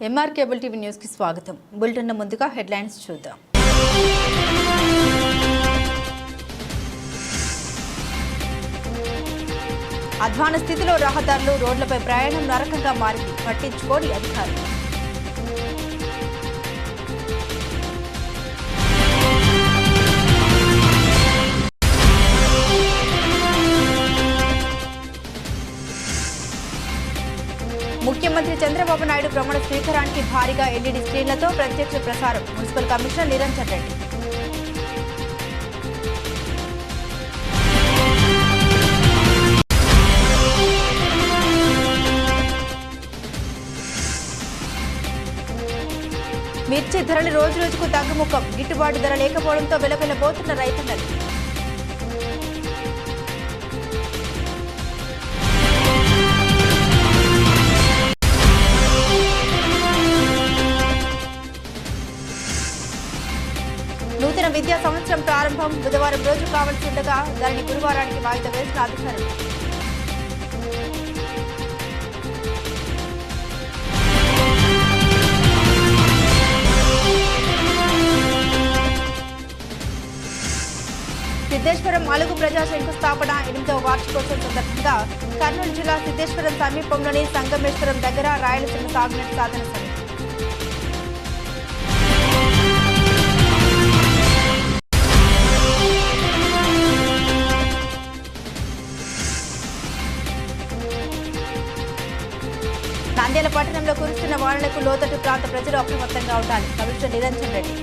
MR cable TV news కి స్వాగతం. Bulletin ముందుగా హెడ్లైన్స్ చూద్దాం. అధ్వాన స్థితిలో రహదారులు, రోడ్లపై ప్రయాణం నరకంగా మారింది. పట్టించుకోని అధికారులు. ముఖ్యమంత్రి చంద్రబాబు నాయుడు ప్రమాణ స్వీకారానికి భారీగా ఎల్ఈడీ స్క్రీన్లతో ప్రత్యక్ష ప్రసారం. Municipal commissioner Niranjan Reddy. మిర్చి ధరలు రోజుకు తగ్గుముఖం. గిట్టుబాటు ధర లేకపోవడంతో వెలవెలబోతున్న రైతన్నలు. నూతన విద్యా సంవత్సరం ప్రారంభం. బుధవారం రోజు కావాల్సి ఉండగా దానిని గురువారానికి వాయిదా వేసిన అధికారులు. సిద్ధేశ్వరం అలుగు ప్రజా శంకుస్థాపన 8వ వార్షికోత్సవం సందర్భంగా కర్నూలు జిల్లా సిద్ధేశ్వరం సమీపంలోని సంగమేశ్వరం దగ్గర రాయలసీమ సాగునీటి సాధన సమితి. నంద్యాల పట్టణంలో కురుస్తున్న వానలకు లోతట్టు ప్రాంత ప్రజలు అప్రమత్తంగా ఉండాలి. కమిషనర్ నిరంజన్ రెడ్డి.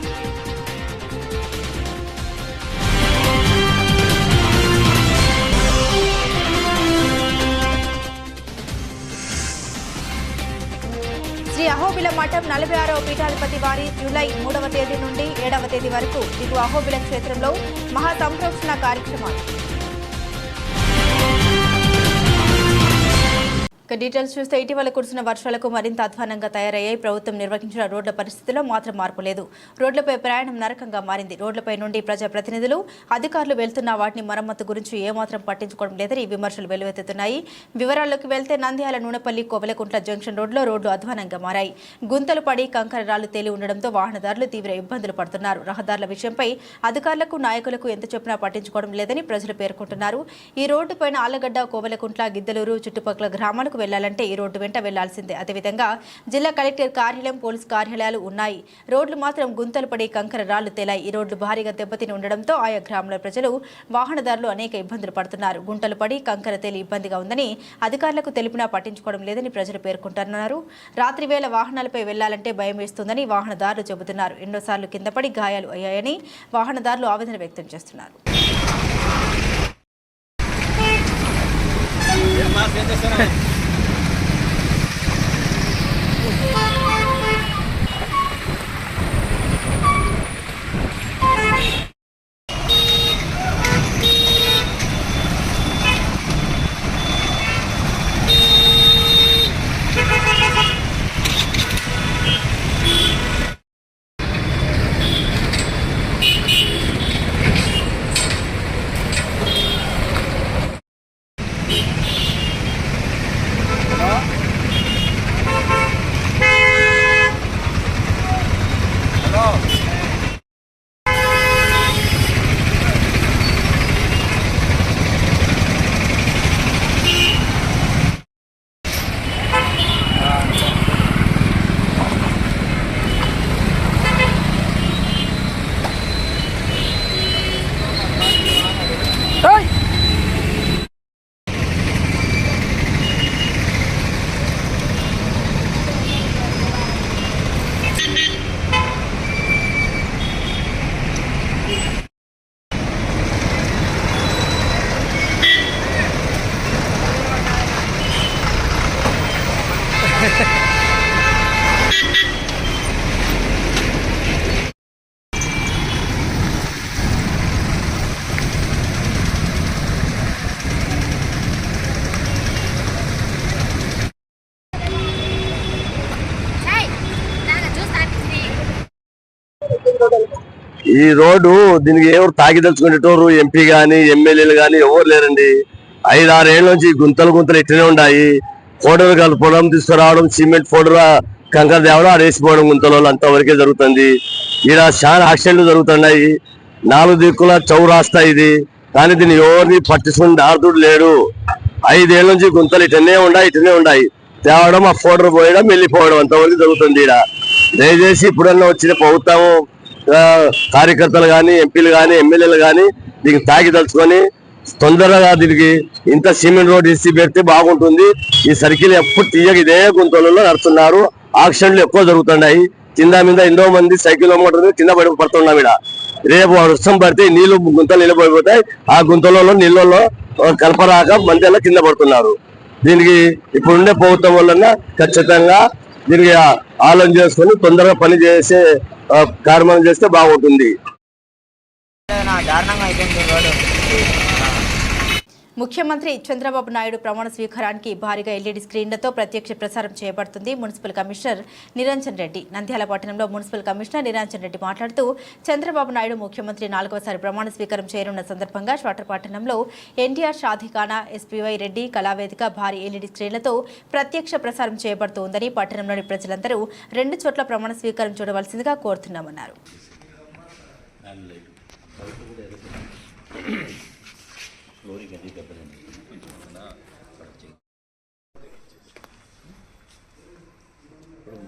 శ్రీ అహోబిల మఠం 46వ పీఠాధిపతి వారి జూలై 3వ తేదీ నుండి 7వ తేదీ వరకు దిగువ అహోబిల క్షేత్రంలో మహా సంప్రోక్షణ కార్యక్రమాలు. డీటెయిల్స్ చూస్తే ఇటీవల కురిసిన వర్షాలకు మరింత అధ్వానంగా తయారయ్యాయి. ప్రభుత్వం నిర్వహించిన రోడ్ల పరిస్థితిలో మాత్రం మార్పు లేదు. రోడ్లపై ప్రయాణం నరకంగా మారింది. రోడ్లపై నుండి ప్రజాప్రతినిధులు, అధికారులు వెళ్తున్న వాటిని మరమ్మతు గురించి ఏమాత్రం పట్టించుకోవడం లేదని విమర్శలు వెల్లువెత్తుతున్నాయి. వివరాల్లోకి వెళ్తే నంద్యాల నూనెపల్లి కోవెలకుంట్ల జంక్షన్ రోడ్లో రోడ్లు అధ్వానంగా మారాయి. గుంతలు పడి కంకర రాళ్లు తేలి ఉండడంతో వాహనదారులు తీవ్ర ఇబ్బందులు పడుతున్నారు. రహదారుల విషయంపై అధికారులకు, నాయకులకు ఎంత చెప్పినా పట్టించుకోవడం లేదని ప్రజలు పేర్కొంటున్నారు. ఈ రోడ్డుపైన ఆలగడ్డ, కోవెలకుంట్ల, గిద్దలూరు చుట్టుపక్కల గ్రామాలకు వెళ్లాలంటే ఈ రోడ్డు వెంట వెళ్లాల్సిందే. అదేవిధంగా జిల్లా కలెక్టర్ కార్యాలయం, పోలీసు కార్యాలయాలు ఉన్నాయి. రోడ్లు మాత్రం గుంతలు పడి కంకర రాళ్లు తేలాయి. ఈ రోడ్లు భారీగా దెబ్బతిని ఉండడంతో ఆయా గ్రామాల ప్రజలు, వాహనదారులు అనేక ఇబ్బందులు పడుతున్నారు. గుంటలు పడి కంకర తేలి ఇబ్బందిగా ఉందని అధికారులకు తెలిపినా పట్టించుకోవడం లేదని ప్రజలు పేర్కొంటున్నారు. రాత్రి వేళ వాహనాలపై వెళ్లాలంటే భయం వేస్తుందని వాహనదారులు చెబుతున్నారు. ఎన్నోసార్లు కింద పడి గాయాలు అయ్యాయని వాహనదారులు ఆవేదన వ్యక్తం చేస్తున్నారు. ఈ రోడ్డు దీనికి ఎవరు తాగిదలుచుకునేటోరు ఎంపీ గాని ఎమ్మెల్యేలు గాని ఎవరు లేరండి. 5-6 ఏళ్ళ నుంచి గుంతలు ఇట్లనే ఉన్నాయి. పౌడర్ కలపడం, తీసుకురావడం, సిమెంట్ పౌడర్ కంకర తేవడం ఆడ వేసిపోవడం గుంతలో అంతవరకే జరుగుతుంది. ఈడ చాలా యాక్సిడెంట్లు జరుగుతున్నాయి. 4 దిక్కుల చౌరాస్తా ఇది, కానీ దీన్ని ఎవరిని పట్టించుకుని దారుతుడు లేడు. 5 ఏళ్ళ నుంచి గుంతలు ఇటనే ఉన్నాయి. తేవడం, ఆ ఫోటో పోయడం, వెళ్ళిపోవడం అంతవరకు జరుగుతుంది. ఈడ దయచేసి ఇప్పుడన్నా వచ్చిన ప్రభుత్వం కార్యకర్తలు కానీ, ఎంపీలు కానీ, ఎమ్మెల్యేలు కానీ దీనికి తాగి తలుచుకొని తొందరగా దీనికి ఇంత సిమెంట్ రోడ్ ఇసి పెడితే బాగుంటుంది. ఈ సర్కిల్ ఎప్పుడు తీయక ఇదే గుంతలలో నడుస్తున్నారు. యాక్సిడెంట్లు ఎక్కువ జరుగుతున్నాయి. కింద మీద ఎన్నో మంది సైకిల్ మోటార్ కింద పడుతున్నాం. ఇక్కడ రేపు వర్షం పడితే నీళ్లు గుంతలు నిలబడిపోతాయి. ఆ గుంతలలో నీళ్ళలో కలపరాక మధ్యలో కింద పడుతున్నారు. దీనికి ఇప్పుడుండే ప్రభుత్వం వలన ఖచ్చితంగా దీనికి ఆలోచన చేసుకుని తొందరగా పని చేసే కార్యక్రమం చేస్తే బాగుంటుంది. ముఖ్యమంత్రి చంద్రబాబు నాయుడు ప్రమాణ స్వీకారానికి భారీగా ఎల్ఈడీ స్క్రీన్లతో ప్రత్యక్ష ప్రసారం చేయబడుతుంది. మున్సిపల్ కమిషనర్ నిరంజన్ రెడ్డి నంద్యాల పట్టణంలో మున్సిపల్ కమిషనర్ నిరంజన్ రెడ్డి మాట్లాడుతూ చంద్రబాబు నాయుడు ముఖ్యమంత్రి 4వసారి ప్రమాణ స్వీకారం చేయనున్న సందర్భంగా షాటర్ పట్టణంలో ఎన్టీఆర్ షాదీఖానా, ఎస్పీవై రెడ్డి కళావేదిక భారీ ఎల్ఈడీ స్క్రీన్లతో ప్రత్యక్ష ప్రసారం చేయబడుతోందని పట్టణంలోని ప్రజలందరూ 2 చోట్ల ప్రమాణ స్వీకారం చూడవలసిందిగా కోరుతున్నామన్నారు.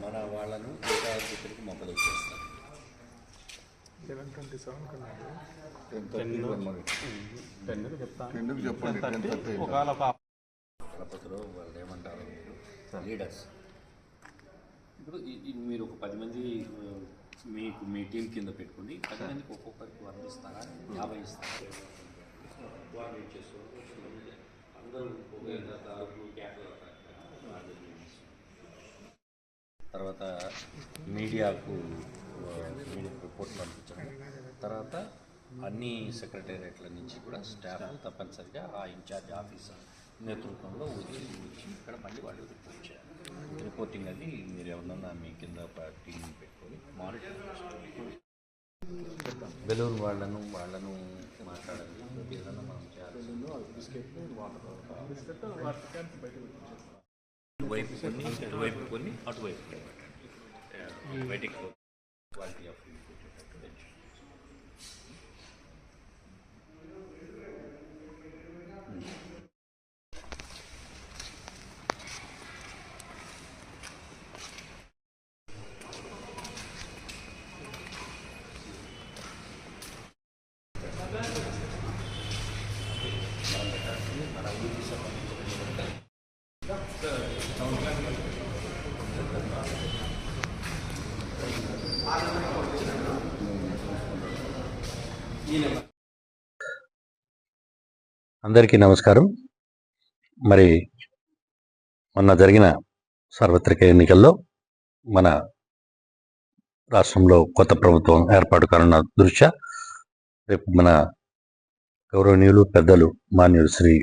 మన వాళ్ళను ఇక్కడికి మొక్కలు వచ్చేస్తాం. 11:27 కన్నాడు. 10 చెప్పండి. తిరుపతిలో వాళ్ళు ఏమంటారు, మీరు లీడర్స్. ఇప్పుడు మీరు ఒక 10 మంది మీకు మీ టీం కింద పెట్టుకుని 10 మందికి ఒక్కొక్కరికి 100 ఇస్తారా, 50 ఇస్తారా? తర్వాత మీడియాకు రిపోర్ట్ పంపించడం, తర్వాత అన్ని సెక్రటేరియట్ల నుంచి కూడా స్టాఫ్ తప్పనిసరిగా ఆ ఇన్ఛార్జ్ ఆఫీసర్ నేతృత్వంలో వచ్చి ఇక్కడ మళ్ళీ వాళ్ళు రిపోర్ట్ చేయాలి. రిపోర్టింగ్ అది మీరు ఏమన్నా మీ కింద ఒక టీం పెట్టుకొని మానిటర్ చేసుకోవాలి. బెలూన్ వాళ్ళను మాట్లాడాలి. ఏదైనా మనం చేయాలి. ఇటువైపు కొన్ని అటువైపు బయటికి క్వాలిటీ ఆఫ్ అందరికీ నమస్కారం. మరి మొన్న జరిగిన సార్వత్రిక ఎన్నికల్లో మన రాష్ట్రంలో కొత్త ప్రభుత్వం ఏర్పాటు కానున్న దృష్ట్యా రేపు మన గౌరవనీయులు పెద్దలు మాన్యులు శ్రీ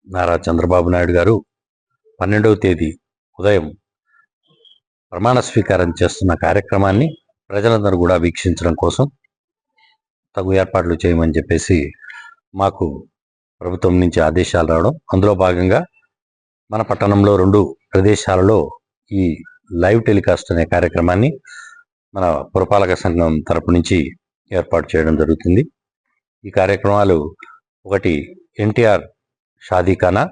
నారా చంద్రబాబు నాయుడు గారు 12వ తేదీ ఉదయం ప్రమాణ స్వీకారం చేస్తున్న కార్యక్రమాన్ని ప్రజలందరూ కూడా వీక్షించడం కోసం తగు ఏర్పాట్లు చేయమని చెప్పేసి మాకు ప్రభుత్వం నుంచి ఆదేశాలు రావడం, అందులో భాగంగా మన పట్టణంలో 2 ప్రదేశాలలో ఈ లైవ్ టెలికాస్ట్ అనే కార్యక్రమాన్ని మన పురపాలక సంఘం తరపు నుంచి ఏర్పాటు చేయడం జరుగుతుంది. ఈ కార్యక్రమాలు ఒకటి ఎన్టీఆర్ షాదీఖానా,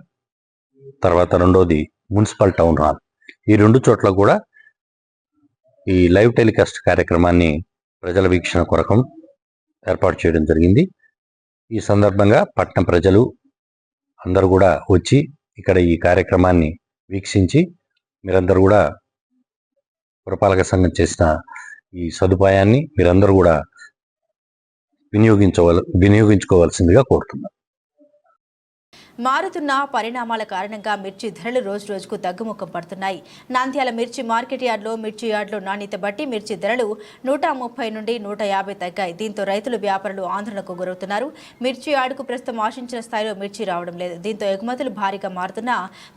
తర్వాత రెండోది మున్సిపల్ టౌన్ హాల్. ఈ 2 చోట్ల కూడా ఈ లైవ్ టెలికాస్ట్ కార్యక్రమాన్ని ప్రజల వీక్షణ కొరకు ఏర్పాటు చేయడం జరిగింది. ఈ సందర్భంగా పట్టణ ప్రజలు అందరూ కూడా వచ్చి ఇక్కడ ఈ కార్యక్రమాన్ని వీక్షించి మీరందరూ కూడా పురపాలక సంఘం చేసిన ఈ సదుపాయాన్ని మీరందరూ కూడా వినియోగించుకోవాల్సిందిగా కోరుతున్నాను. మారుతున్న పరిణామాల కారణంగా మిర్చి ధరలు రోజురోజుకు తగ్గుముఖం పడుతున్నాయి. నంద్యాల మిర్చి మార్కెట్ యార్డ్లో మిర్చి యార్డ్లో నాణ్యత బట్టి మిర్చి ధరలు 130 నుండి 150 తగ్గాయి. దీంతో రైతులు, వ్యాపారులు ఆందోళనకు గురవుతున్నారు. మిర్చి యార్డుకు ప్రస్తుతం ఆశించిన స్థాయిలో మిర్చి రావడం లేదు. దీంతో ఎగుమతులు భారీగా మారుతున్న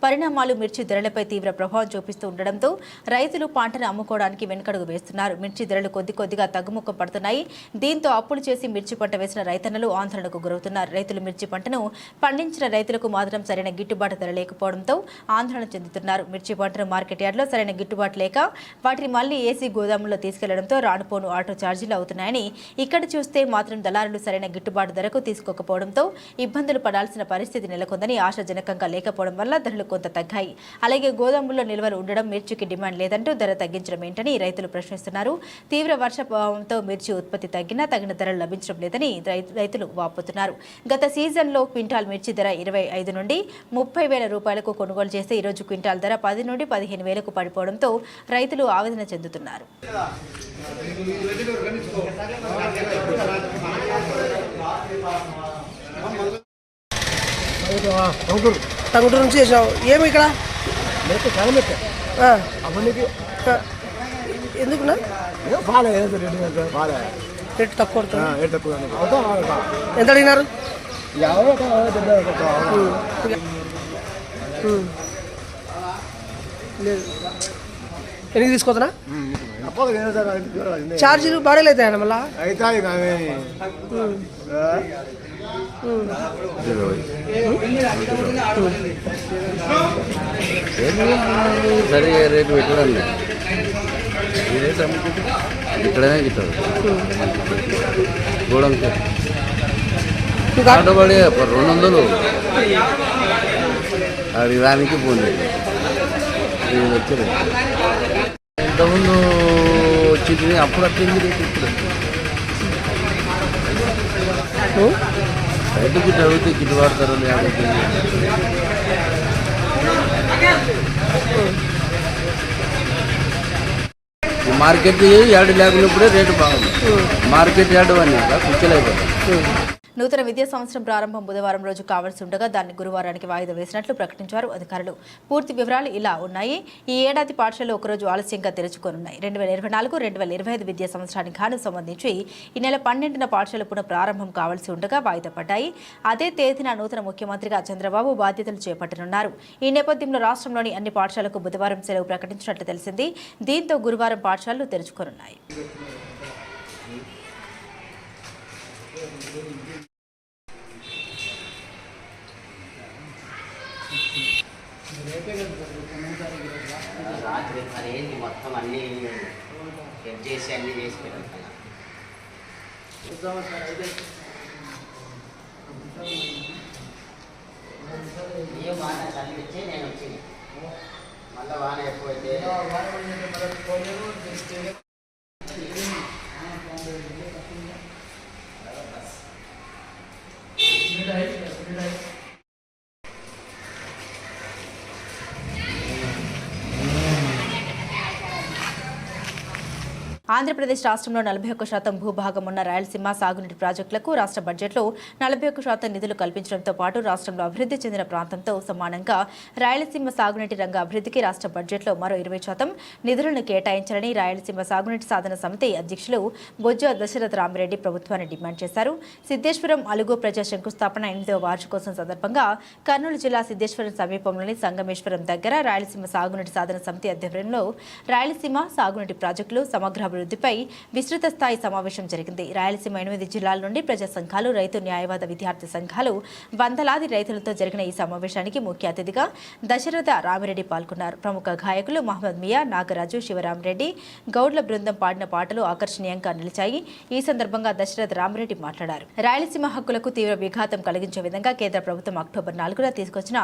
పరిణామాలు మిర్చి ధరలపై తీవ్ర ప్రభావం చూపిస్తూ ఉండడంతో రైతులు పంటను అమ్ముకోవడానికి వెనుకడుగు వేస్తున్నారు. మిర్చి ధరలు కొద్దిగా తగ్గుముఖం పడుతున్నాయి. దీంతో అప్పులు చేసి మిర్చి పంట వేసిన రైతన్నలు ఆందోళనకు గురవుతున్నారు. రైతులు మిర్చి పంటను పండించిన రైతులు రైతులకు మాత్రం సరైన గిట్టుబాటు ధర లేకపోవడంతో ఆందోళన చెందుతున్నారు. మిర్చి పంటను మార్కెట్ యార్డులో సరైన గిట్టుబాటు లేక వాటిని మళ్లీ ఏసీ గోదాముల్లో తీసుకెళ్లడంతో రానుపోను ఆటో ఛార్జీలు అవుతున్నాయని, ఇక్కడ చూస్తే మాత్రం దళారులు సరైన గిట్టుబాటు ధరకు తీసుకోకపోవడంతో ఇబ్బందులు పడాల్సిన పరిస్థితి నెలకొందని, ఆశాజనకంగా లేకపోవడం వల్ల ధరలు కొంత తగ్గాయి. అలాగే గోదాముల్లో నిల్వలు ఉండడం, మిర్చికి డిమాండ్ లేదంటూ ధర తగ్గించడం ఏంటని రైతులు ప్రశ్నిస్తున్నారు. తీవ్ర వర్షాభావంతో మిర్చి ఉత్పత్తి తగ్గినా తగిన ధరలు లభించడం లేదని రైతులు వాపోతున్నారు. గత సీజన్లో క్వింటాల్ మిర్చి ధర 25 నుండి 30,000 రూపాయలకు కొనుగోలు చేస్తే ఈరోజు క్వింటాల్ ధర 10 నుండి 15,000కు పడిపోవడంతో రైతులు ఆవేదన చెందుతున్నారు. టంగుటూరు నుంచి చేసావు. ఏమి ఇక్కడ ఎందుకున్నా రేటు తక్కువ ఎంత అడిగినారు? లేదు ఎనికి తీసుకోతున్నా ఛార్జీలు బాడీలు అవుతాయన్న మళ్ళా సరే రేటు పెట్టడం ఈ రేటు అమ్ముకుంటే ఇక్కడనే గిట్టారు గోడం ఆటోబడి 200 అది దానికి పోయింది. వచ్చారు ఇంతకుముందు వచ్చింది అప్పుడు అట్టింది రేటు ఇప్పుడు రైతుకి చదివితే గిట్టుబాటు ధరలు మార్కెట్ యార్డు లేకున్నప్పుడే రేటు బాగుంది. మార్కెట్ యార్డు అన్నాక కుచ్చలైపోతుంది. నూతన విద్యా సంవత్సరం ప్రారంభం బుధవారం రోజు కావాల్సి ఉండగా దాన్ని గురువారానికి వాయిదా వేసినట్లు ప్రకటించారు అధికారులు. పూర్తి వివరాలు ఇలా ఉన్నాయి. ఈ ఏడాది పాఠశాలలు ఒకరోజు ఆలస్యంగా తెరుచుకోనున్నాయి. 2024-2025 విద్యా సంవత్సరానికి గాను సంబంధించి ఈ నెల 12న పాఠశాలలు పునః ప్రారంభం కావాల్సి ఉండగా వాయిదా పడ్డాయి. అదే తేదీన నూతన ముఖ్యమంత్రిగా చంద్రబాబు బాధ్యతలు చేపట్టనున్నారు. ఈ నేపథ్యంలో రాష్ట్రంలోని అన్ని పాఠశాలకు బుధవారం సెలవు ప్రకటించినట్లు తెలిసింది. దీంతో గురువారం పాఠశాలలు తెరుచుకోనున్నాయి. రాత్రి మరి ఏంటి మొత్తం అన్నీ సెట్ చేసి అన్నీ చేసి పెట్టాను. ఏ వాన కనిపించే నేను వచ్చింది మళ్ళీ వాన ఎక్కువైతే ఆంధ్రప్రదేశ్ రాష్ట్రంలో 41% భూభాగం ఉన్న రాయలసీమ సాగునీటి ప్రాజెక్టులకు రాష్ట్ర బడ్జెట్లో 41% నిధులు కల్పించడంతో పాటు రాష్ట్రంలో అభివృద్ధి చెందిన ప్రాంతంతో సమానంగా రాయలసీమ సాగునీటి రంగ అభివృద్ధికి రాష్ట్ర బడ్జెట్లో మరో 20% నిధులను కేటాయించాలని రాయలసీమ సాగునీటి సాధన సమితి అధ్యక్షులు బొజ్జ దశరథ రామిరెడ్డి ప్రభుత్వాన్ని డిమాండ్ చేశారు. సిద్ధేశ్వరం అలుగు ప్రజా శంకుస్థాపన 8వ వార్షికోత్సవం సందర్భంగా కర్నూలు జిల్లా సిద్ధేశ్వరం సమీపంలోని సంగమేశ్వరం దగ్గర రాయలసీమ సాగునీటి సాధన సమితి ఆధ్వర్యంలో రాయలసీమ సాగునీటి ప్రాజెక్టులు సమగ్ర అభివృద్ధిపై విస్తృత స్థాయి సమావేశం జరిగింది. రాయలసీమ 8 జిల్లాల నుండి ప్రజా సంఘాలు, రైతు న్యాయవాద విద్యార్థి సంఘాలు, వందలాది రైతులతో జరిగిన ఈ సమావేశానికి ముఖ్య అతిథిగా దశరథ రామిరెడ్డి పాల్గొన్నారు. ప్రముఖ గాయకులు మహమ్మద్ మియా, నాగరాజు, శివరామరెడ్డి, గౌడ్ల బృందం పాడిన పాటలు ఆకర్షణీయంగా నిలిచాయి. ఈ సందర్భంగా దశరథ రామిరెడ్డి మాట్లాడారు. రాయలసీమ హక్కులకు తీవ్ర విఘాతం కలిగించే విధంగా కేంద్ర ప్రభుత్వం అక్టోబర్ 4న తీసుకొచ్చిన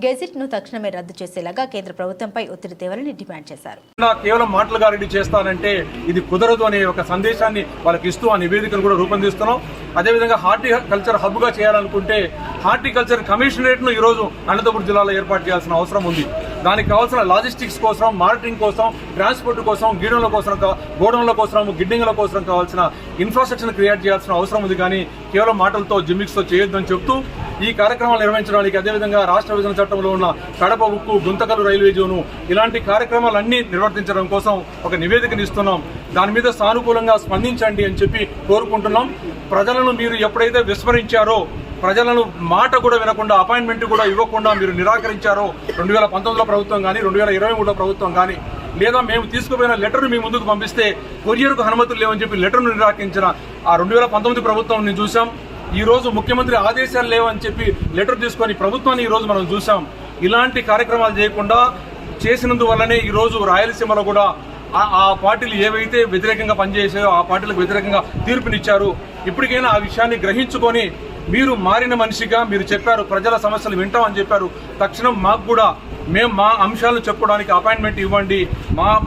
గెజిట్ ను తక్షణమే రద్దు చేసేలాగా కేంద్ర ప్రభుత్వంపై ఒత్తిడి తేవాలని డిమాండ్ చేశారు. కేవలం మాటలుగా రెడీ చేస్తానంటే ఇది కుదరదు అనే ఒక సందేశాన్ని వాళ్ళకి ఇస్తూ ఆ నివేదికను కూడా రూపొందిస్తున్నాం. అదేవిధంగా హార్టికల్చర్ హబ్ గా చేయాలనుకుంటే హార్టికల్చర్ కమిషనరేట్ ను ఈ రోజు అనంతపురం జిల్లాలో ఏర్పాటు చేయాల్సిన అవసరం ఉంది. దానికి కావాల్సిన లాజిస్టిక్స్ కోసం, మానిటరింగ్ కోసం, ట్రాన్స్పోర్ట్ కోసం, గోడౌన్ల కోసం, గిడ్డింగ్ల కోసం కావాల్సిన ఇన్ఫ్రాస్ట్రక్చర్ క్రియేట్ చేయాల్సిన అవసరం ఉంది. కానీ కేవలం మాటలతో జిమ్మిక్స్ తో చేయొద్దని చెప్తూ ఈ కార్యక్రమాలు నిర్వహించడానికి, అదేవిధంగా రాష్ట్ర విభజన చట్టంలో ఉన్న కడప ఉక్కు, గుంతకల్ రైల్వే జోను ఇలాంటి కార్యక్రమాలన్నీ నిర్వర్తించడం కోసం ఒక నివేదికను ఇస్తున్నాం. దాని మీద సానుకూలంగా స్పందించండి అని చెప్పి కోరుకుంటున్నాం. ప్రజలను మీరు ఎప్పుడైతే విస్మరించారో, ప్రజలను మాట కూడా వినకుండా, అపాయింట్మెంట్ కూడా ఇవ్వకుండా మీరు నిరాకరించారో 2019లో ప్రభుత్వం కానీ 2023లో ప్రభుత్వం కానీ, లేదా మేము తీసుకుపోయిన లెటర్ను మీ ముందుకు పంపిస్తే కొరియర్కు అనుమతులు లేవని చెప్పి లెటర్ను నిరాకరించిన ఆ 2019 ప్రభుత్వం చూసాం. ఈ రోజు ముఖ్యమంత్రి ఆదేశాలు లేవని చెప్పి లెటర్ తీసుకొని ప్రభుత్వాన్ని ఈ రోజు మనం చూసాం. ఇలాంటి కార్యక్రమాలు చేయకుండా చేసినందువల్లనే ఈ రోజు రాయలసీమలో కూడా ఆ పార్టీలు ఏవైతే వ్యతిరేకంగా పనిచేసాయో ఆ పార్టీలకు వ్యతిరేకంగా తీర్పునిచ్చారు. ఇప్పటికైనా ఆ విషయాన్ని గ్రహించుకొని మీరు మారిన మనిషిగా మీరు చెప్పారు, ప్రజల సమస్యలు వింటామని చెప్పారు. తక్షణం మాకు కూడా మేము మా అంశాలను చెప్పుకోవడానికి అపాయింట్మెంట్ ఇవ్వండి,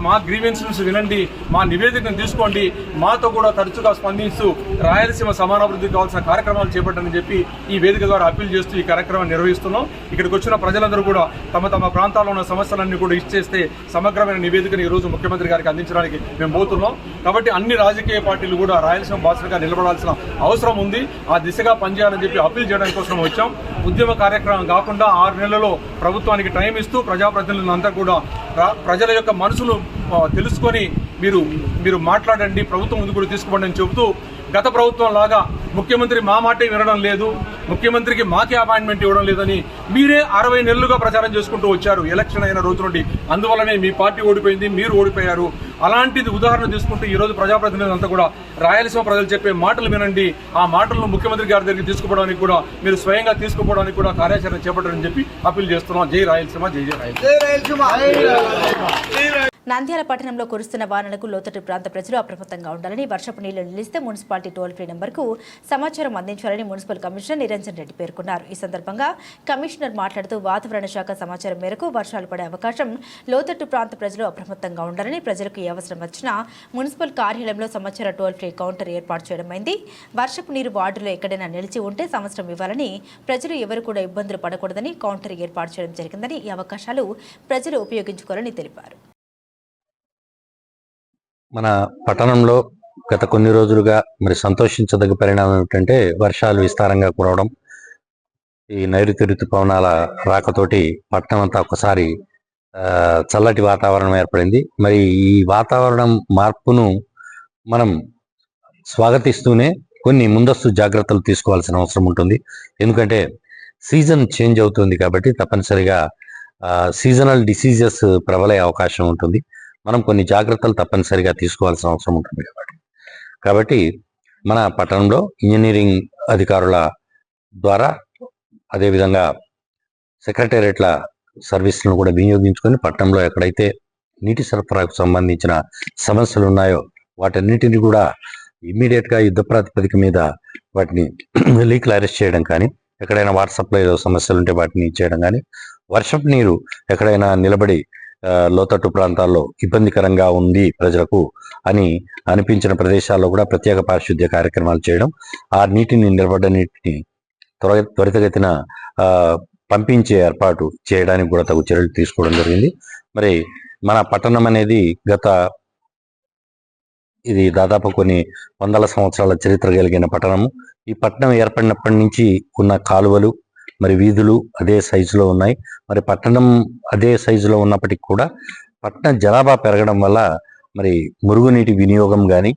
మా గ్రీవెన్సెస్ వినండి, మా నివేదికను తీసుకోండి, మాతో కూడా తరచుగా స్పందిస్తూ రాయలసీమ సమానాభివృద్ధి కావాల్సిన కార్యక్రమాలు చేపట్టని చెప్పి ఈ వేదిక ద్వారా అప్పీల్ చేస్తూ ఈ కార్యక్రమాన్ని నిర్వహిస్తున్నాం. ఇక్కడికి వచ్చిన ప్రజలందరూ కూడా తమ తమ ప్రాంతాల్లో ఉన్న సమస్యలన్నీ కూడా ఇచ్చేస్తే సమగ్రమైన నివేదికను ఈ రోజు ముఖ్యమంత్రి గారికి అందించడానికి మేము పోతున్నాం. కాబట్టి అన్ని రాజకీయ పార్టీలు కూడా రాయలసీమ బాసటగా నిలబడాల్సిన అవసరం ఉంది. ఆ దిశగా పనిచేయాలని చెప్పి అప్పీల్ చేయడానికి కోసం వచ్చాం. ఉద్యమ కార్యక్రమం కాకుండా 6 నెలల్లో ప్రభుత్వానికి టైం ఇస్తూ ప్రజాప్రతినిధులంతా కూడా ప్రజల యొక్క మనసును తెలుసుకొని మీరు మాట్లాడండి, ప్రభుత్వం ముందు కూడా తీసుకోండి అని చెబుతూ, గత ప్రభుత్వం లాగా ముఖ్యమంత్రి మా మాటే వినడం లేదు, ముఖ్యమంత్రికి మాకే అపాయింట్మెంట్ ఇవ్వడం లేదని మీరే 60 నెలలుగా ప్రచారం చేసుకుంటూ వచ్చారు ఎలక్షన్ అయిన రోజు నుండి. అందువల్లనే మీ పార్టీ ఓడిపోయింది, మీరు ఓడిపోయారు. అలాంటిది ఉదాహరణ తీసుకుంటూ ఈ రోజు ప్రజాప్రతినిధులంతా కూడా రాయలసీమ ప్రజలు చెప్పే మాటలు వినండి, ఆ మాటలను ముఖ్యమంత్రి గారి దగ్గరికి తీసుకుపోవడానికి కూడా మీరు స్వయంగా తీసుకుపోవడానికి కూడా కార్యాచరణ చేపట్టారని చెప్పి అప్పీల్ చేస్తున్నాం. జై రాయలసీమ, జై జై రాయలసీమ. నంద్యాల పట్టణంలో కురుస్తున్న వానలకు లోతట్టు ప్రాంత ప్రజలు అప్రమత్తంగా ఉండాలని, వర్షపు నీళ్లు నిలిస్తే మున్సిపాలిటీ టోల్ ఫ్రీ నెంబర్కు సమాచారం అందించాలని మున్సిపల్ కమిషనర్ నిరంజన్ రెడ్డి పేర్కొన్నారు. ఈ సందర్భంగా కమిషనర్ మాట్లాడుతూ వాతావరణ శాఖ సమాచారం మేరకు వర్షాలు పడే అవకాశం, లోతట్టు ప్రాంత ప్రజలు అప్రమత్తంగా ఉండాలని, ప్రజలకు ఏ అవసరం వచ్చినా మున్సిపల్ కార్యాలయంలో సమాచార టోల్ ఫ్రీ కౌంటర్ ఏర్పాటు చేయడమైంది. వర్షపు నీరు వార్డులో ఎక్కడైనా నిలిచి ఉంటే సంవత్సరం ఇవ్వాలని, ప్రజలు ఎవరు కూడా ఇబ్బందులు పడకూడదని కౌంటర్ ఏర్పాటు చేయడం జరిగిందని, ఈ అవకాశాలు ప్రజలు ఉపయోగించుకోవాలని తెలిపారు. మన పట్టణంలో గత కొన్ని రోజులుగా మరి సంతోషించదగ్గ పరిణామం ఏమిటంటే వర్షాలు విస్తారంగా కురవడం. ఈ నైరుతి ఋతుపవనాల రాకతోటి పట్టణం అంతా ఒకసారి చల్లటి వాతావరణం ఏర్పడింది. మరి ఈ వాతావరణం మార్పును మనం స్వాగతిస్తూనే కొన్ని ముందస్తు జాగ్రత్తలు తీసుకోవాల్సిన అవసరం ఉంటుంది. ఎందుకంటే సీజన్ చేంజ్ అవుతుంది కాబట్టి తప్పనిసరిగా సీజనల్ డిసీజెస్ ప్రబలే అవకాశం ఉంటుంది. మనం కొన్ని జాగ్రత్తలు తప్పనిసరిగా తీసుకోవాల్సిన అవసరం ఉంటుంది. కాబట్టి మన పట్టణంలో ఇంజనీరింగ్ అధికారుల ద్వారా అదేవిధంగా సెక్రటేరియట్ల సర్వీసులను కూడా వినియోగించుకొని పట్టణంలో ఎక్కడైతే నీటి సరఫరాకు సంబంధించిన సమస్యలు ఉన్నాయో వాటన్నిటిని కూడా ఇమ్మీడియట్గా యుద్ధ ప్రాతిపదిక మీద వాటిని లీక్లు అరెస్ట్ చేయడం కానీ, ఎక్కడైనా వాట్సాప్లో ఏదో సమస్యలు ఉంటే వాటిని ఇచ్చేయడం కానీ, వర్షపు నీరు ఎక్కడైనా నిలబడి లోతట్టు ప్రాంతాల్లో ఇబ్బందికరంగా ఉంది ప్రజలకు అని అనిపించిన ప్రదేశాల్లో కూడా ప్రత్యేక పారిశుద్ధ్య కార్యక్రమాలు చేయడం, ఆ నీటిని నిలబడ్డ నీటిని త్వరితగతిన పంపించే ఏర్పాటు చేయడానికి కూడా తగు చర్యలు తీసుకోవడం జరిగింది. మరి మన పట్టణం అనేది ఇది దాదాపు కొన్ని వందల సంవత్సరాల చరిత్ర కలిగిన పట్టణము. ఈ పట్టణం ఏర్పడినప్పటి నుంచి ఉన్న కాలువలు మరి వీధులు అదే సైజులో ఉన్నాయి. మరి పట్టణం అదే సైజులో ఉన్నప్పటికీ కూడా పట్టణ జనాభా పెరగడం వల్ల మరి మురుగునీటి వినియోగం కానీ,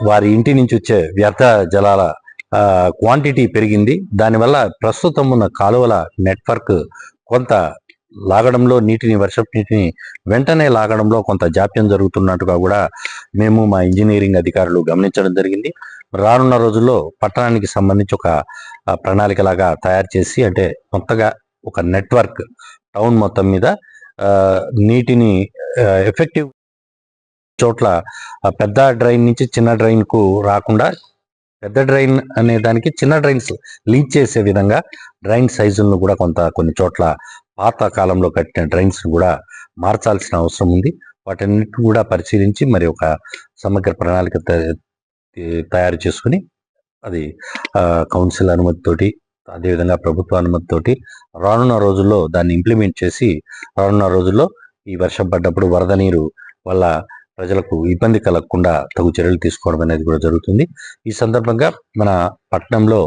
వారి ఇంటి నుంచి వచ్చే వ్యర్థ జలాల క్వాంటిటీ పెరిగింది. దానివల్ల ప్రస్తుతం ఉన్న కాలువల నెట్వర్క్ కొంత లాగడంలో వర్షపు నీటిని వెంటనే లాగడంలో కొంత జాప్యం జరుగుతున్నట్టుగా కూడా మేము మా ఇంజనీరింగ్ అధికారులు గమనించడం జరిగింది. రానున్న రోజుల్లో పట్టణానికి సంబంధించి ఒక ప్రణాళిక లాగా తయారు చేసి, అంటే కొత్తగా ఒక నెట్వర్క్ టౌన్ మొత్తం మీద నీటిని ఎఫెక్టివ్ చోట్ల పెద్ద డ్రైన్ నుంచి చిన్న డ్రైన్ కు రాకుండా, పెద్ద డ్రైన్ అనే దానికి చిన్న డ్రైన్స్ లీక్ చేసే విధంగా డ్రైన్ సైజులను కూడా కొన్ని చోట్ల పాత కాలంలో కట్టిన డ్రైన్స్ కూడా మార్చాల్సిన అవసరం ఉంది. వాటన్నిటిని కూడా పరిశీలించి మరి ఒక సమగ్ర ప్రణాళిక తయారు చేసుకుని అది కౌన్సిల్ అనుమతితోటి అదేవిధంగా ప్రభుత్వ అనుమతితోటి రానున్న రోజుల్లో దాన్ని ఇంప్లిమెంట్ చేసి రానున్న రోజుల్లో ఈ వర్షం పడ్డప్పుడు వరద నీరు వల్ల ప్రజలకు ఇబ్బంది కలగకుండా తగు చర్యలు తీసుకోవడం అనేది కూడా జరుగుతుంది. ఈ సందర్భంగా మన పట్టణంలో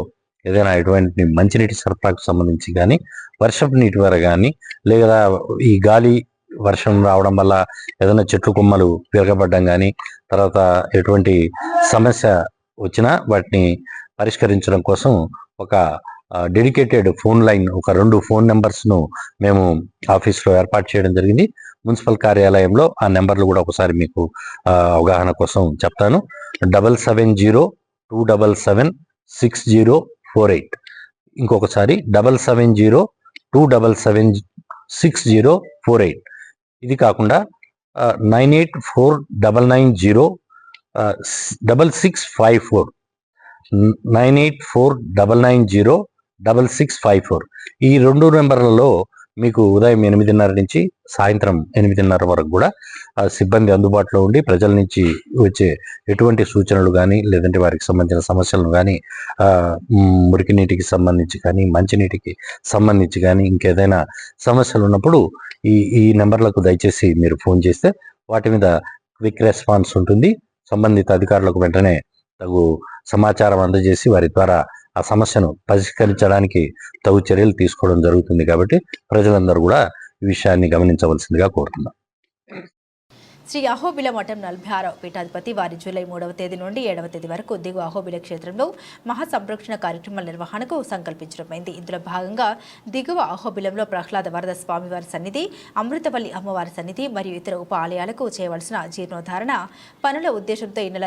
ఏదైనా ఎటువంటి మంచినీటి సరఫరాకు సంబంధించి కానీ, వర్షపు నీటి వల్ల కానీ, లేదా ఈ గాలి వర్షం రావడం వల్ల ఏదైనా చెట్లు కొమ్మలు విరగబడ్డం కానీ, తర్వాత ఎటువంటి సమస్య వచ్చినా వాటిని పరిష్కరించడం కోసం ఒక డెడికేటెడ్ ఫోన్ లైన్, ఒక 2 ఫోన్ నెంబర్స్ను మేము ఆఫీస్లో ఏర్పాటు చేయడం జరిగింది. మున్సిపల్ కార్యాలయంలో ఆ నెంబర్లు కూడా ఒకసారి మీకు అవగాహన కోసం చెప్తాను. 770277 706048. ఇంకొకసారి 7702776048. ఇది కాకుండా 9849906654. 9849906654. ఈ 2 నెంబర్లలో మీకు ఉదయం 8:30 నుంచి సాయంత్రం 8:30 వరకు కూడా సిబ్బంది అందుబాటులో ఉండి ప్రజల నుంచి వచ్చే ఎటువంటి సూచనలు కానీ లేదంటే వారికి సంబంధించిన సమస్యలను కానీ మురికి నీటికి సంబంధించి కానీ మంచినీటికి సంబంధించి కానీ ఇంకేదైనా సమస్యలు ఉన్నప్పుడు ఈ నెంబర్లకు దయచేసి మీరు ఫోన్ చేస్తే వాటి మీద క్విక్ రెస్పాన్స్ ఉంటుంది. సంబంధిత అధికారులకు వెంటనే తగు సమాచారం అందజేసి వారి ద్వారా ఆ సమస్యను పరిష్కరించడానికి తగు చర్యలు తీసుకోవడం జరుగుతుంది. కాబట్టి ప్రజలందరూ కూడా ఈ విషయాన్ని గమనించవలసిందిగా కోరుతున్నాం. శ్రీ అహోబిల మఠం 46వ పీఠాధిపతి వారి జూలై 3వ తేదీ నుండి 7వ తేదీ వరకు దిగువ అహోబిల క్షేత్రంలో మహాసంరక్షణ కార్యక్రమాల నిర్వహణకు సంకల్పించడమైంది. ఇందులో భాగంగా దిగువ అహోబిలంలో ప్రహ్లాద వరద స్వామివారి సన్నిధి, అమృతవల్లి అమ్మవారి సన్నిధి మరియు ఇతర ఉప ఆలయాలకు చేయవలసిన జీర్ణోద్ధారణ పనుల ఉద్దేశంతో ఈ నెల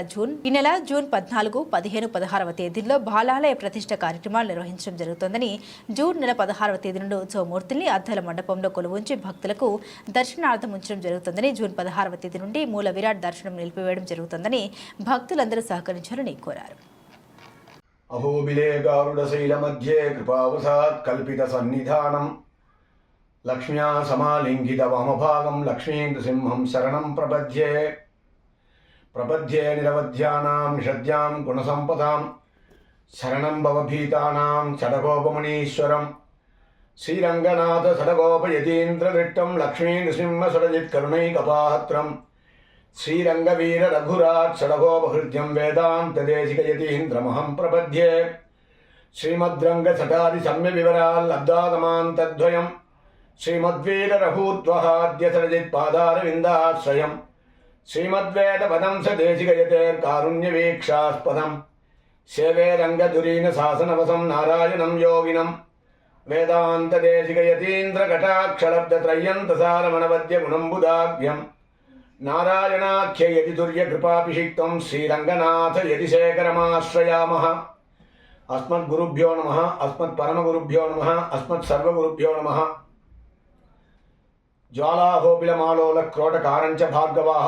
జూన్ 14, 15, 16వ తేదీల్లో బాలాలయ ప్రతిష్ఠ కార్యక్రమాలు నిర్వహించడం జరుగుతోందని, జూన్ నెల 16వ తేదీ నుండి ఉత్సవమూర్తుల్ని అద్దాల మండపంలో కొలువుంచి భక్తులకు దర్శనార్థం ఉంచడం జరుగుతుందని, జూన్ 16వ తేదీ నుండి మూల విరాట్ దర్శనం నిలిపివేయడం జరుగుతుందని భక్తులందరూ సహకరించాలని కోరారు. అహోబిలే గారుడశైల మధ్యే కృపావసాత్ కల్పిత సన్నిధానం లక్ష్మ్యా సమాలింగిత వామభాగం లక్ష్మీ నృసింహం శరణం ప్రపద్యే నిరవధ్యానాం నిషద్యాం గుణసంపదాం శరణం భవభీతానాం షడగోపమణీశ్వరం శ్రీరంగనాథ షడగోపయతీంద్రదృష్టం లక్ష్మీ నృసింహ షడజిత్కరుణైకపాత్రం శ్రీరంగవీర రఘురాట్ షడగోపహృద్యం వేదాంతదేశికయతీంద్రమహం ప్రపద్యే శ్రీమద్రంగ సటాది సమ్య వివరాల్ లబ్ధాగమాంతద్వయం శ్రీమద్వీర రఘూద్వహాద్య షడజిత్పాదారవిందాశ్రయం శ్రీమద్వేద పదంస దేశికయతేర్కారుణ్యవీక్షాస్పదం సేవే రంగదురీన శాసనవసం నారాయణం యోగినం వేదాంతదేశికయతీంద్రకటాక్షలబ్ధత్రయ్యంతసారమణవద్య గుణంబుదాభ్యం నారాయణాఖ్య యది దుర్యకృపాభిషిక్తం శ్రీరంగనాథ యది శేఖరమాశ్రయామః. అస్మద్గురుభ్యో నమః, అస్మత్పరమగురుభ్యో నమః, అస్మత్సర్వగురుభ్యో నమః. జ్వాలాహోబిలమాలోల క్రోటకారంచ భార్గవాః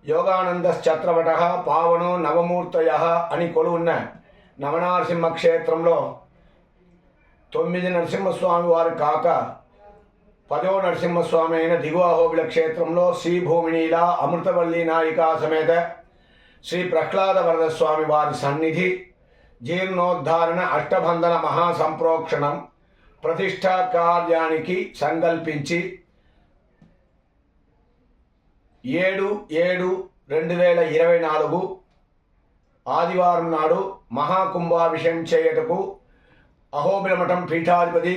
యోగానందశ్చత్రవటః పావనో నవమూర్తయః అని కొలువున్న నవనారసింహ క్షేత్రంలో 9 నరసింహస్వామి వారు కాక 10వ నరసింహస్వామి అయిన దిగువ అహోబిల క్షేత్రంలో శ్రీ భూమినీల అమృతవల్లి నాయికా సమేత శ్రీ ప్రహ్లాద వరద స్వామి వారి సన్నిధి జీర్ణోద్ధారణ అష్టబంధన మహాసంప్రోక్షణం ప్రతిష్టా కార్యానికి సంకల్పించి 7/7/2024 ఆదివారం నాడు మహాకుంభాభిషేకం చేయటకు అహోబిల మఠం పీఠాధిపతి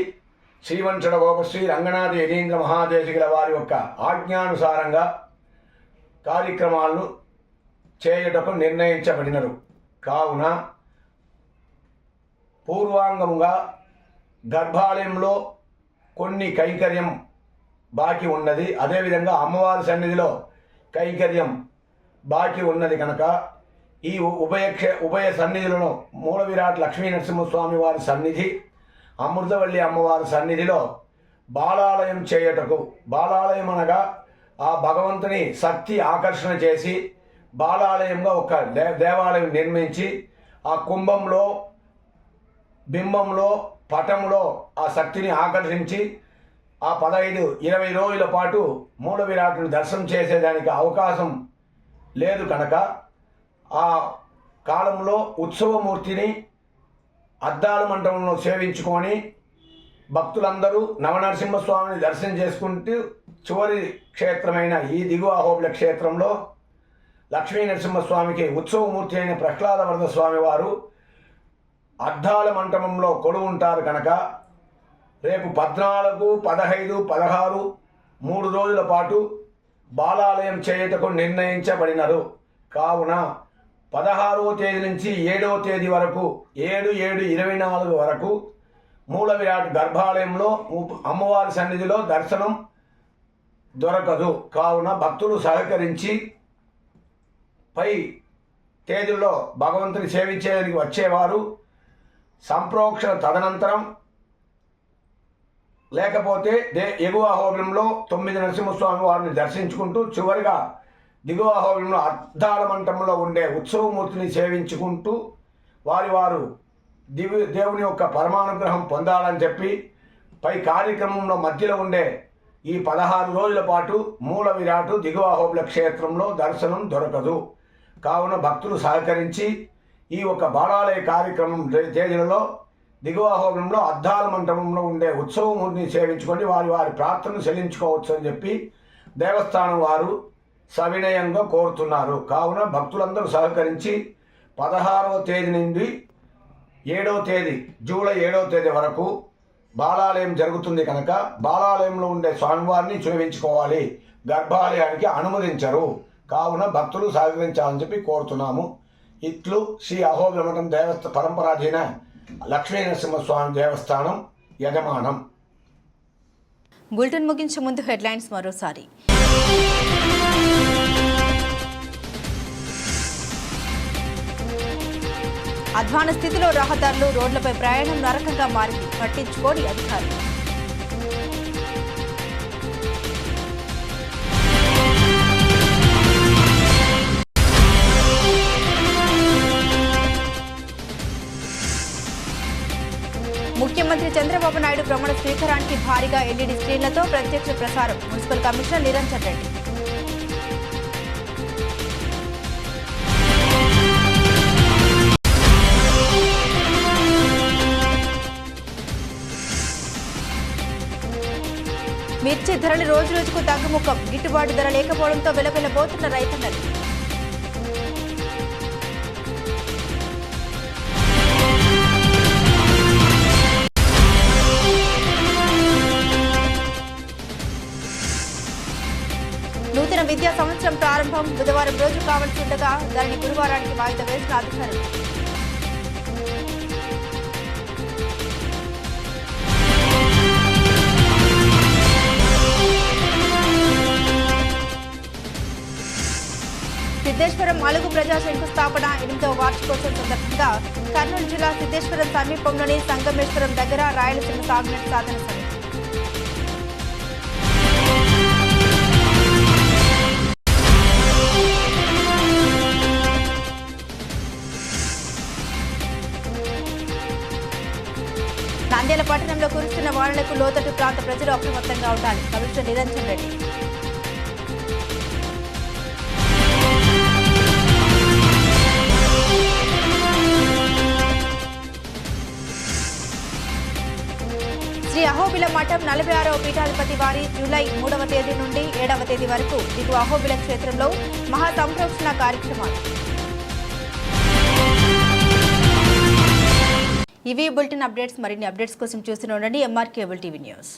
శ్రీవంచడ గోపశ్రీ రంగనాథ యతీంద్ర మహాదేశికుల వారి యొక్క ఆజ్ఞానుసారంగా కార్యక్రమాలను చేయుటకు నిర్ణయించబడినరు. కావున పూర్వాంగముగా గర్భాలయంలో కొన్ని కైంకర్యం బాకీ ఉన్నది, అదేవిధంగా అమ్మవారి సన్నిధిలో కైంకర్యం బాకీ ఉన్నది కనుక ఈ ఉభయ సన్నిధులను మూల విరాట్ లక్ష్మీ నరసింహస్వామి వారి సన్నిధి, అమృతవల్లి అమ్మవారి సన్నిధిలో బాలాలయం చేయుటకు, బాలాలయం అనగా ఆ భగవంతుని శక్తి ఆకర్షణ చేసి బాలాలయంగా ఒక దేవాలయం నిర్మించి ఆ కుంభంలో బింబంలో పటంలో ఆ శక్తిని ఆకర్షించి ఆ 15-20 రోజుల పాటు మూల విరాటును దర్శనం చేసేదానికి అవకాశం లేదు కనుక ఆ కాలంలో ఉత్సవమూర్తిని అద్దాల మండపంలో సేవించుకొని భక్తులందరూ నవనరసింహస్వామిని దర్శనం చేసుకుంటూ చివరి క్షేత్రమైన ఈ దిగువ అహోబిల క్షేత్రంలో లక్ష్మీ నరసింహస్వామికి ఉత్సవమూర్తి అయిన ప్రహ్లాద వరద స్వామి వారు అద్దాల మంటపంలో కొలువు ఉంటారు కనుక రేపు 14, 15, 16 3 రోజుల పాటు బాలాలయం చేయుటకు నిర్ణయించబడినరు. కావున 16వ తేదీ నుంచి 7వ తేదీ వరకు 7/7/24 వరకు మూల విరాట్ గర్భాలయంలో అమ్మవారి సన్నిధిలో దర్శనం దొరకదు. కావున భక్తులు సహకరించి పై తేదీల్లో భగవంతుని సేవించేందుకు వచ్చేవారు సంప్రోక్షణ తదనంతరం లేకపోతే ఎగువ అహోబిలంలో 9 నరసింహస్వామి వారిని దర్శించుకుంటూ చివరిగా దిగువ అహోబిలంలో అద్దాల మంటపంలో ఉండే ఉత్సవమూర్తిని సేవించుకుంటూ వారు దేవుని యొక్క పరమానుగ్రహం పొందాలని చెప్పి పై కార్యక్రమంలో మధ్యలో ఉండే ఈ 16 రోజుల పాటు మూల విరాటు దిగువ అహోబిల క్షేత్రంలో దర్శనం దొరకదు. కావున భక్తులు సహకరించి ఈ ఒక బాలాలయ కార్యక్రమం తేదీలలో దిగువ అహోబిలంలో అద్దాల మంటపంలో ఉండే ఉత్సవమూర్తిని సేవించుకొని వారి ప్రార్థనను చెల్లించుకోవచ్చు అని చెప్పి దేవస్థానం వారు సవినయంగా కోరుతున్నారు. కావున భక్తులందరూ సహకరించి 16వ తేదీ నుండి 7వ తేదీ జూలై 7వ తేదీ వరకు బాలాలయం జరుగుతుంది కనుక బాలాలయంలో ఉండే స్వామివారిని సేవించుకోవాలి, గర్భాలయానికి అనుమతించరు. కావున భక్తులు సహకరించాలని చెప్పి కోరుతున్నాము. ఇట్లు శ్రీ అహోబిలమఠం పరంపరాధీన లక్ష్మీ నరసింహస్వామి దేవస్థానం యజమానం. బులెటిన్ ముగించే ముందు హెడ్లైన్స్ మరోసారి. అధ్వాన స్థితిలో రహదారులు, రోడ్లపై ప్రయాణం నరకంగా మారింది, పట్టించుకోని అధికారులు. ముఖ్యమంత్రి చంద్రబాబు నాయుడు ప్రమాణ స్వీకారానికి భారీగా ఎల్ఈడీ స్క్రీన్లతో ప్రత్యక్ష ప్రసారం. Municipal commissioner Niranjan Reddy. మిర్చి ధరలు రోజుకు తగ్గుముఖం, గిట్టుబాటు ధర లేకపోవడంతో వెలవెలబోతున్న రైతన్నలు. నూతన విద్యా సంవత్సరం ప్రారంభం బుధవారం రోజు కావాల్సి ఉండగా దానిని గురువారానికి వాయిదా వేసిన అధికారులు. సిద్ధేశ్వరం అలుగు ప్రజా శంకుస్థాపన 8వ వార్షికోత్సవం సందర్భంగా కర్నూలు జిల్లా సిద్ధేశ్వరం సమీపంలోని సంగమేశ్వరం దగ్గర రాయలసీమ సాగునీటి సాధన సమితి. నంద్యాల పట్టణంలో కురుస్తున్న వానలకు లోతట్టు ప్రాంత ప్రజలు అప్రమత్తంగా ఉండాలి. కమిషనర్ నిరంజన్ రెడ్డి. శ్రీ అహోబిల మఠం 46వ పీఠాధిపతి వారి జూలై 3వ తేదీ నుండి 7వ తేదీ వరకు దిగువ అహోబిల క్షేత్రంలో మహా సంప్రోక్షణ కార్యక్రమాలు. ఇవి బులెటిన్ అప్డేట్స్. మరిన్ని అప్డేట్స్ కోసం చూస్తూనే ఉండండి ఎంఆర్ కేబుల్ టీవీ న్యూస్.